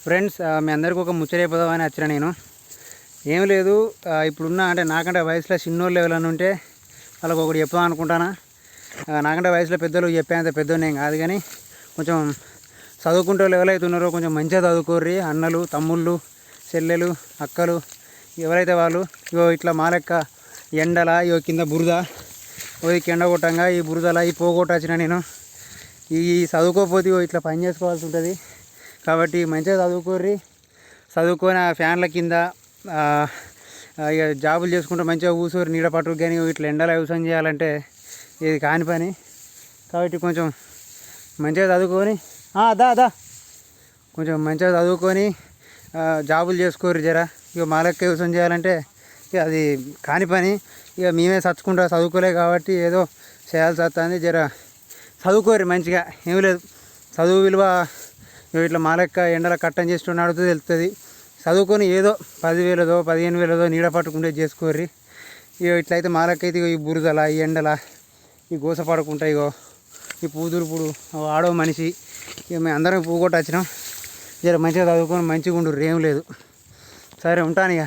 Friends, మీ అందరికీ ఒక ముచ్చటైపోదామని వచ్చిన నేను. ఏం లేదు, ఇప్పుడున్న అంటే నాకంటే వయసులో చిన్నోళ్ళు ఎవరైనా ఉంటే వాళ్ళకి ఒకటి చెప్దాం అనుకుంటానా. నాకంటే వయసులో పెద్దలు చెప్పేంత పెద్దోళ్ళు ఏం కాదు, కానీ కొంచెం చదువుకుంటే వాళ్ళు ఎవరైతే ఉన్నారో కొంచెం మంచిగా చదువుకోర్రి. అన్నలు, తమ్ముళ్ళు, చెల్లెలు, అక్కలు ఎవరైతే వాళ్ళు ఇట్లా మాలెక్క ఎండల కింద బురద ఎండ కొట్టంగా ఈ బురదలా ఈ పోగొట్టొచ్చిన నేను. ఈ చదువుకోకపోతే ఇట్లా పని చేసుకోవాల్సి ఉంటుంది. కాబట్టి మంచిగా చదువుకోర్రి. చదువుకొని ఆ ఫ్యాన్ల కింద ఇక జాబులు చేసుకుంటూ మంచిగా కూర్చోరు నీడ పట్టుకు. కానీ ఇట్లా ఎండలో వ్యవసాయం చేయాలంటే ఇది కాని పని. కాబట్టి కొంచెం మంచిగా చదువుకొని దా కొంచెం మంచిగా చదువుకొని జాబులు చేసుకోరు జర. ఇక మాలెక్క వ్యవసాయం చేయాలంటే ఇక అది కాని పని. ఇక మేమే చచ్చుకుంటా చదువుకోలే కాబట్టి ఏదో చేయాల్సి వస్తుంది. జర చదువుకోరు మంచిగా. ఏం లేదు, చదువు విలువ ఇట్లా మాలెక్క ఎండల కట్టం చేసి అడుగుతూ తెలుస్తుంది. చదువుకొని ఏదో 10,000 15,000 నీడ పట్టుకుంటే చేసుకోర్రి. ఇక ఇట్లయితే మాలెక్క అయితే ఈ బురదల ఈ ఎండల ఈ గోస పడుకుంటా ఈ పూదురుపుడు ఆడో మనిషి. ఇక మేము అందరం పోగొట్టు వచ్చినాం. జర మంచిగా చదువుకొని మంచిగా ఉండు. ఏం లేదు, సరే ఉంటాను ఇక.